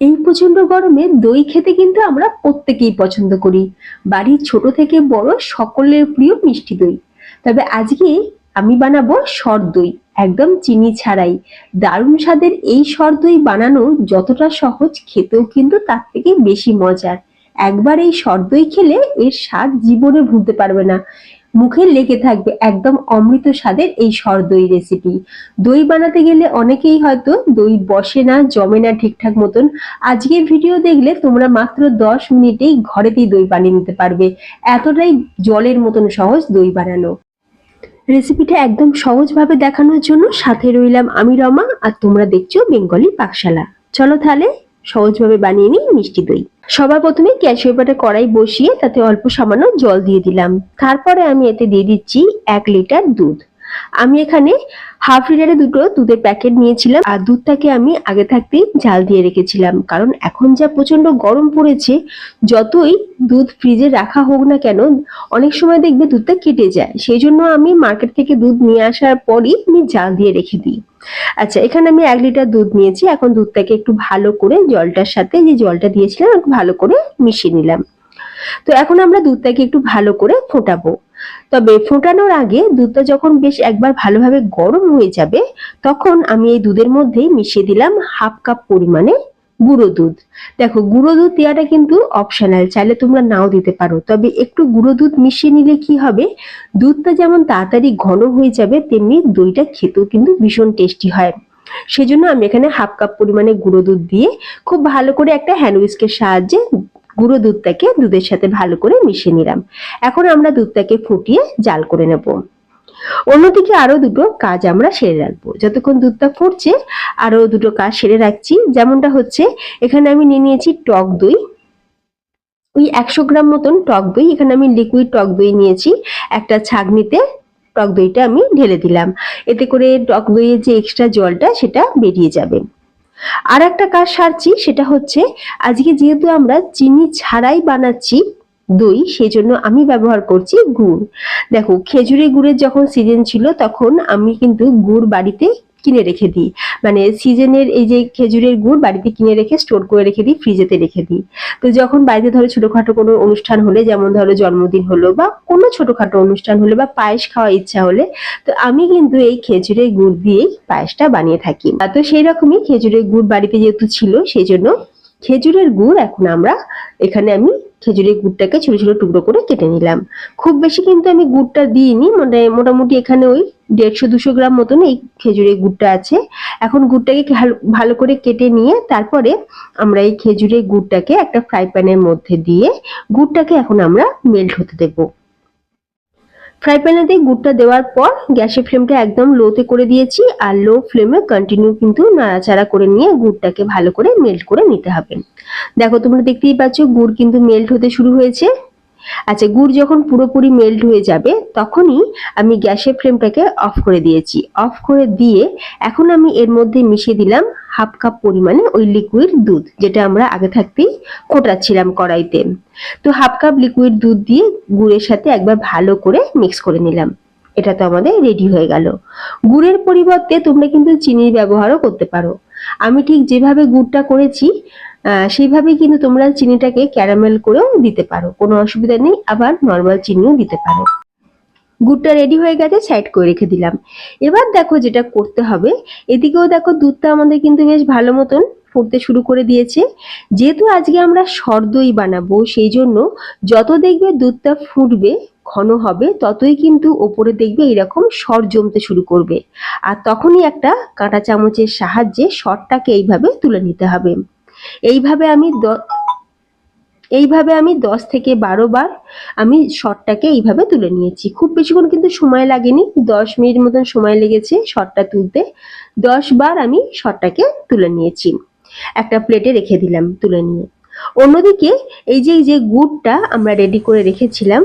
এই প্রচন্ড গরমে দই খেতে কিন্তু আমরা প্রত্যেকেই পছন্দ করি। বাড়ির ছোট থেকে বড় সকলের প্রিয় মিষ্টি দই। তবে আজকে আমি বানাবো সর দই, একদম চিনি ছাড়াই। দারুণ স্বাদের এই সর দই বানানো যতটা সহজ, খেতেও কিন্তু তার থেকে বেশি মজার। একবার এই সর দই খেলে এর স্বাদ জীবনে ভুলতে পারবে না। মুখে লেগে থাকবে একদম অমৃত স্বাদের এই সর দই রেসিপি। দই বানাতে গেলে অনেকেই হয়তো দই বসে না, জমে না ঠিকঠাক মতন। আজকের ভিডিও দেখলে তোমরা মাত্র 10 মিনিটেই ঘরেতেই দই বানিয়ে নিতে পারবে। এতটাই জলের মতন সহজ দই বানানো। রেসিপিটা একদম সহজভাবে দেখানোর জন্য সাথে রইলাম আমি রমা, আর তোমরা দেখছো বেঙ্গলি পাকশালা। চলো তাহলে সহজভাবে বানিয়ে নিই মিষ্টি দই। সবার প্রথমে গ্যাসের উপরে কড়াই বসিয়ে তাতে অল্প সামান্য জল দিয়ে দিলাম। তারপরে আমি এতে দিয়ে দিচ্ছি 1 লিটার দুধ। আমি এখানে হাফ লিটারে দুটো দুধের প্যাকেট নিয়েছিলাম, আর দুধটাকে আমি আগে থাকতেই জাল দিয়ে রেখেছিলাম, কারণ এখন যা প্রচন্ড গরম পড়েছে, যতই দুধ ফ্রিজে রাখা হোক না কেন অনেক সময় দেখবে দুধটা কেটে যায়। সেই জন্য আমি মার্কেট থেকে দুধ নিয়ে আসার পরই আমি জাল দিয়ে রেখে দিই। আচ্ছা, এখানে আমি 1 লিটার দুধ নিয়েছি। এখন দুধটাকে একটু ভালো করে জলটার সাথে, যে জলটা দিয়েছিলাম, একটু ভালো করে মিশিয়ে নিলাম। তো এখন আমরা দুধটাকে একটু ভালো করে ফোটাবো। তবে ফোটানোর আগে দুধটা যখন বেশ একবার ভালোভাবে গরম হয়ে যাবে, তখন আমি এই দুধের মধ্যেই মিশিয়ে দিলাম হাফ কাপ পরিমাণে গুঁড়ো দুধ। দেখো, গুঁড়ো দুধ দেওয়াটা কিন্তু অপশনাল, চাইলে তোমরা নাও দিতে পারো। তবে একটু গুঁড়ো দুধ মিশিয়ে নিলে কি হবে, দুধটা যেমন তাড়াতাড়ি ঘন হয়ে যাবে, তেমনি দইটা খেতেও কিন্তু ভীষণ টেস্টি হয়। সেজন্য আমি এখানে হাফ কাপ পরিমাণে গুঁড়ো দুধ দিয়ে খুব ভালো করে একটা হ্যান্ড উইস্কের সাহায্যে গুঁড়ো দুধটাকে দুধের সাথে ভালো করে মিশিয়ে নিলাম। এখন আমরা দুধটাকে ফুটিয়ে জাল করে নেব। অন্যদিকে আরো দুটো কাজ আমরা সেরে রাখবো। যতক্ষণ দুধটা ফুটছে আরো দুটো কাজ সেরে রাখছি। যেমনটা হচ্ছে, এখানে আমি নিয়ে নিয়েছি টক দই। ওই 100 গ্রাম মতন টক দই, এখানে আমি লিকুইড টক দই নিয়েছি। একটা ছাঁকনিতে টক দইটা আমি ঢেলে দিলাম, এতে করে টক দইয়ের যে এক্সট্রা জলটা সেটা বেরিয়ে যাবে। আর একটা কাজ সারছি, সেটা হচ্ছে আজকে যেহেতু আমরা চিনি ছাড়াই বানাচ্ছি দই, সেই জন্য আমি ব্যবহার করছি গুড়। দেখো, খেজুরের গুড়ের যখন সিজন ছিল তখন আমি কিন্তু গুড় বাড়িতে কিনে রেখে দিই। মানে সিজনের এই যে খেজুরের গুড় বাড়িতে কিনে রেখে স্টোর করে রেখে দিই, ফ্রিজেতে রেখে দিই। তো যখন বাড়িতে ধরো ছোটখাটো কোনো অনুষ্ঠান হলে, যেমন ধরো জন্মদিন হলো বা কোনো ছোটখাটো অনুষ্ঠান হলে বা পায়েস খাওয়ার ইচ্ছা হলে, তো আমি কিন্তু এই খেজুরের গুড় দিয়েই পায়েসটা বানিয়ে থাকি। তো সেই রকমই খেজুরের গুড় বাড়িতে যেহেতু ছিল, সেই জন্য খেজুরের গুড় এখন আমরা এখানে আমি খেজুরের গুড়টাকে ছোট ছোট টুকরো করে কেটে নিলাম। খুব বেশি কিন্তু আমি গুড়টা দিইনি, মানে মোটামুটি এখানে ওই 150-200 গ্রাম মতন এই খেজুরের গুড়টা আছে। এখন গুড়টাকে ভালো করে কেটে নিয়ে তারপরে আমরা এই খেজুরের গুড়টাকে একটা ফ্রাই প্যানের মধ্যে দিয়ে গুড়টাকে এখন আমরা মেল্ট হতে দেবো। ফ্রাই প্যানেতে গুড়টা দেওয়ার পর গ্যাসের ফ্লেমটা একদম লোতে করে দিয়েছি, আর লো ফ্লেমে কন্টিনিউ কিন্তু নাড়াচাড়া করে নিয়ে গুড়টাকে ভালো করে মেল্ট করে নিতে হবে। দেখো, তোমরা দেখতেই পাচ্ছ গুড় কিন্তু মেল্ট হতে শুরু হয়েছে। আচ্ছা, গুড় যখন পুরোপুরি মেল্ট হয়ে যাবে তখনই আমি গ্যাসের ফ্লেমটাকে অফ করে দিয়েছি। অফ করে দিয়ে এখন আমি এর মধ্যে মিশিয়ে দিলাম হাফ কাপ পরিমাণে ওই লিকুইড দুধ, যেটা আমরা আগে থাকতেই ফোটাচ্ছিলাম কড়াইতে। তো হাফ কাপ লিকুইড দুধ দিয়ে গুড়ের সাথে একবার ভালো করে মিক্স করে নিলাম। এটা তো আমাদের রেডি হয়ে গেল। গুড়ের পরিবর্তে তোমরা কিন্তু চিনির ব্যবহারও করতে পারো। আমি ঠিক যেভাবে গুড়টা করেছি সেইভাবেই কিন্তু তোমরা চিনিটাকে ক্যারামেল করেও দিতে পারো, কোনো অসুবিধা নেই। আবার নর্মাল চিনিও দিতে পারো। গুড়টা রেডি হয়ে গেছে, সাইড করে রেখে দিলাম। এবার দেখো যেটা করতে হবে, এদিকেও দেখো দুধটা আমাদের কিন্তু বেশ ভালো মতন ফুটতে শুরু করে দিয়েছে। যেহেতু আজকে আমরা সর দই বানাবো, সেই জন্য যত দেখবে দুধটা ফুটবে, ঘন হবে, ততই কিন্তু ওপরে দেখবে এরকম সর জমতে শুরু করবে। আর তখনই একটা কাঁটা চামচের সাহায্যে সরটাকে এইভাবে তুলে নিতে হবে। এইভাবে আমি 10 থেকে 12 বার আমি সরটাকে এইভাবে তুলে নিয়েছি। খুব বেশিক্ষণ কিন্তু সময় লাগেনি, 10 মিনিট মতন সময় লেগেছে সরটা তুলতে। 10 বার আমি সরটাকে তুলে নিয়েছি, একটা প্লেটে রেখে দিলাম তুলে নিয়ে। অন্যদিকে এই যে গুড়টা আমরা রেডি করে রেখেছিলাম,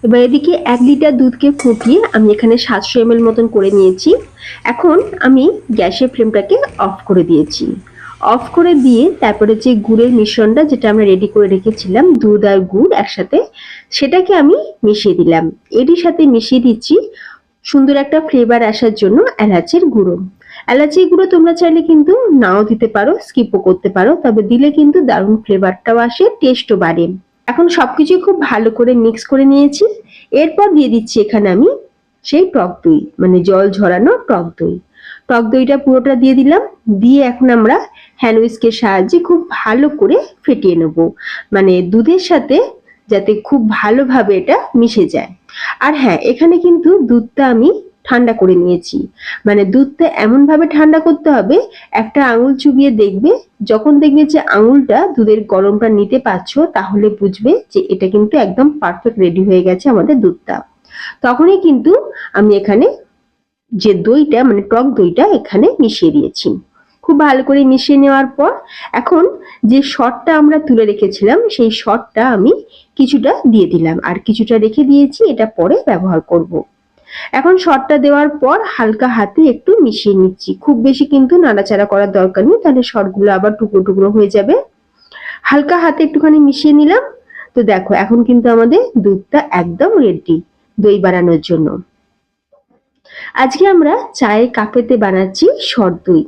এবার এদিকে 1 লিটার দুধকে ফুটিয়ে আমি এখানে 700 ml মতন করে নিয়েছি। এখন আমি গ্যাসের ফ্লেমটাকে অফ করে দিয়েছি। অফ করে দিয়ে তারপরে যে গুড়ের মিশ্রণটা যেটা আমরা রেডি করে রেখেছিলাম, দুধ আর গুড় একসাথে, সেটাকে আমি মিশিয়ে দিলাম। এরই সাথে মিশিয়ে দিচ্ছি সুন্দর একটা ফ্লেভার আসার জন্য এলাচের গুঁড়ো। এলাচি গুঁড়ো তোমরা চাইলে কিন্তু নাও দিতে পারো, স্কিপও করতে পারো, তবে দিলে কিন্তু দারুণ ফ্লেভারটাও আসে, টেস্টও বাড়ে। এখন সবকিছু খুব ভালো করে মিক্স করে নিয়েছি। এরপর দিয়ে দিচ্ছি এখানে আমি সেই টক দই, মানে জল ঝরানো টক দই। টক দইটা পুরোটা দিয়ে দিলাম। দিয়ে এখন আমরা হ্যান্ড হুইস্কের সাহায্যে খুব ভালো করে ফেটিয়ে নেব, মানে দুধের সাথে যাতে খুব ভালোভাবে এটা মিশে যায়। আর হ্যাঁ, এখানে কিন্তু দুধটা আমি ঠান্ডা করে নিয়েছি, মানে দুধটা এমন ভাবে ঠান্ডা করতে হবে, একটা আঙুল চুবিয়ে দেখবে, যখন দেখবে যে আঙুলটা দুধের গরমটা নিতে পারছো, তাহলে বুঝবে যে এটা কিন্তু একদম পারফেক্ট রেডি হয়ে গেছে আমাদের দুধটা। তখনই কিন্তু আমি এখানে যে দইটা, মানে টক দইটা এখানে মিশিয়ে দিয়েছি। খুব ভালো করে মিশিয়ে নেওয়ার পর এখন যে শটটা আমরা তুলে রেখেছিলাম, সেই শটটা আমি কিছুটা দিয়ে দিলাম, আর কিছুটা রেখে দিয়েছি, এটা পরে ব্যবহার করব। এখন শটটা দেওয়ার পর হালকা হাতে একটু মিশিয়ে নিচ্ছি, খুব বেশি কিন্তু নাড়াচাড়া করার দরকার নেই, তাহলে শটগুলো আবার টুকরো টুকরো হয়ে যাবে। হালকা হাতে একটুখানি মিশিয়ে নিলাম। তো দেখো, এখন কিন্তু আমাদের দুধটা একদম রেডি দই বানানোর জন্য। আজকে আমরা চায়ের কাপেতে বানাচ্ছি সর দই।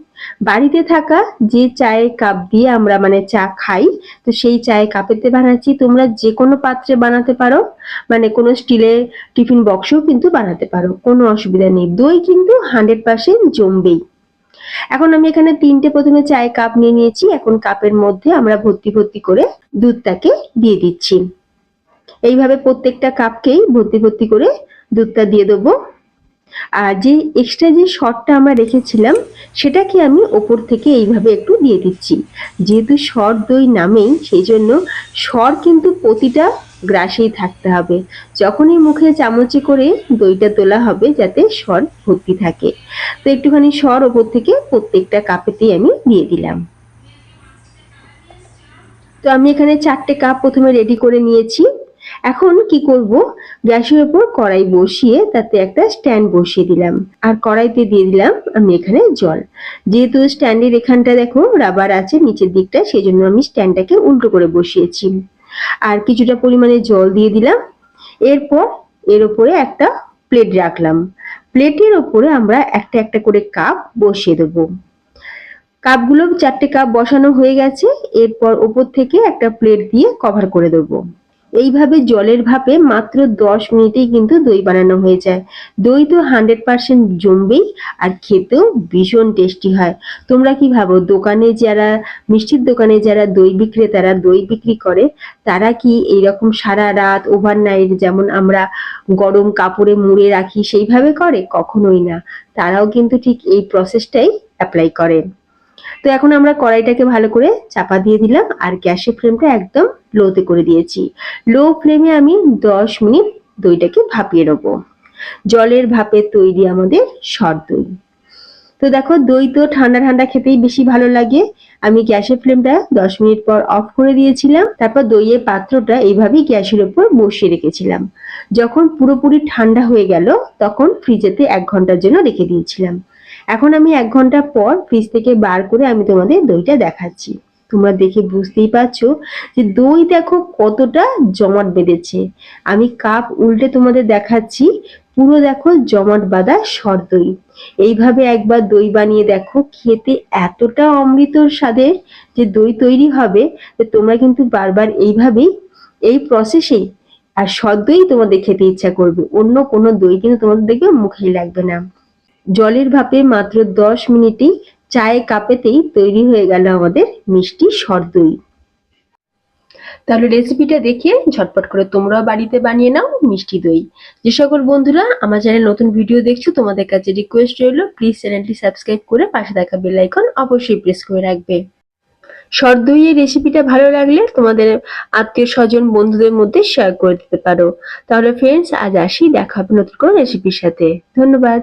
বাড়িতে থাকা যে চায়ের কাপ দিয়ে আমরা মানে চা খাই, তো সেই চায়ের কাপেতে বানাচ্ছি। তোমরা যে কোনো পাত্রে বানাতে পারো, মানে কোনো স্টিলের টিফিন বক্সেও কিন্তু বানাতে পারো, কোনো অসুবিধা নেই। দই কিন্তু 100% জমবেই। এখন আমি এখানে 3টে প্রথমে চায়ের কাপ নিয়ে নিয়েছি। এখন কাপের মধ্যে আমরা ভর্তি ভর্তি করে দুধটাকে দিয়ে দিচ্ছি। এইভাবে প্রত্যেকটা কাপকেই ভর্তি ভর্তি করে দুধটা দিয়ে দেবো। আর যে এক্সট্রা যে শটটা আমরা রেখেছিলাম, সেটাকে আমি ওপর থেকে এইভাবে একটু দিয়ে দিচ্ছি। যেহেতু সর দই নামেই, সেই জন্য সর কিন্তু প্রতিটা গ্রাসেই থাকতে হবে। যখনই মুখে চামচে করে দইটা তোলা হবে, যাতে সর ভর্তি থাকে। তো একটুখানি সর ওপর থেকে প্রত্যেকটা কাপেতেই আমি দিয়ে দিলাম। তো আমি এখানে 4টে কাপ প্রথমে রেডি করে নিয়েছি। এখন কি করব, গ্যাসের উপর কড়াই বসিয়ে তাতে একটা স্ট্যান্ড বসিয়ে দিলাম, আর কড়াইতে দিয়ে দিলাম আমি এখানে জল। যেহেতু স্ট্যান্ডের এখানটা দেখো রাবার আছে নিচের দিকটা, সেই জন্য আমি স্ট্যান্ডটাকে উল্টো করে বসিয়েছি। আর কিছুটা পরিমাণে জল দিয়ে দিলাম। এরপর এর উপরে একটা প্লেট রাখলাম। প্লেটের উপরে আমরা একটা একটা করে কাপ বসিয়ে দেবো। কাপগুলো 4টে কাপ বসানো হয়ে গেছে। এরপর উপর থেকে একটা প্লেট দিয়ে কভার করে দেবো। এইভাবে জলের ভাপে মাত্র 10 মিনিটেই কিন্তু দই বানানো হয়ে যায়। দই তো 100% জমবেই, আর খেতেও ভীষণ টেস্টি হয়। তোমরা কি ভাবো, দোকানে যারা মিষ্টির দোকানে যারা দই বিক্রেতারা দই বিক্রি করে, তারা কি এইরকম সারা রাত ওভারনাইট যেমন আমরা গরম কাপড়ে মুড়ে রাখি সেইভাবে করে? কখনোই না। তারাও কিন্তু ঠিক এই প্রসেসটাই অ্যাপ্লাই করে। তো এখন আমরা কড়াইটাকে ভালো করে চাপা দিয়ে দিলাম, আর গ্যাসের ফ্লেমটা একদম লোতে করে দিয়েছি। লো ফ্লেমে আমি 10 মিনিট দইটাকে ভাপিয়ে নেবো। জলের ভাপে তৈরি আমাদের সর দই। তো দেখো, দই তো ঠান্ডা ঠান্ডা খেতেই বেশি ভালো লাগে। আমি গ্যাসের ফ্লেমটা 10 মিনিট পর অফ করে দিয়েছিলাম। তারপর দইয়ের পাত্রটা এইভাবেই গ্যাসের উপর বসিয়ে রেখেছিলাম। যখন পুরোপুরি ঠান্ডা হয়ে গেল, তখন ফ্রিজেতে 1 ঘন্টার জন্য রেখে দিয়েছিলাম। এখন আমি 1 ঘন্টা পর ফ্রিজ থেকে বার করে আমি তোমাদের দইটা দেখাচ্ছি। তোমরা দেখে বুঝতেই পারছো যে দই দেখো কতটা জমাট বেঁধেছে। আমি কাপ উল্টে তোমাদের দেখাচ্ছি, পুরো দেখো জমাট বাঁধা সর দই। এইভাবে একবার দই বানিয়ে দেখো, খেতে এতটা অমৃতর স্বাদের যে দই তৈরি হবে, যে তোমরা কিন্তু বারবার এইভাবেই এই প্রসেসেই আর সর দই তোমাদের খেতে ইচ্ছা করবে। অন্য কোনো দই কিন্তু তোমাদের দেখবে মুখেই লাগবে না। জলের ভাপে মাত্র 10 মিনিটেই চায়ের কাপেতেই তৈরি হয়ে গেল আমাদের মিষ্টি সর দই। তাহলে রেসিপিটা দেখে ঝটপট করে তোমরাও বাড়িতে বানিয়ে নাও মিষ্টি দই। যে সকল বন্ধুরা আমার চ্যানেলে নতুন ভিডিও দেখছো, তোমাদের কাছে রিকোয়েস্ট রইল, প্লিজ চ্যানেলটি সাবস্ক্রাইব করে পাশে থাকা বেল আইকন অবশ্যই প্রেস করে রাখবে। সর দইয়ের রেসিপিটা ভালো লাগলে তোমাদের আত্মীয় স্বজন বন্ধুদের মধ্যে শেয়ার করে দিতে পারো। তাহলে ফ্রেন্ডস, আজ আসি, দেখা হবে নতুন কোনো রেসিপির সাথে। ধন্যবাদ।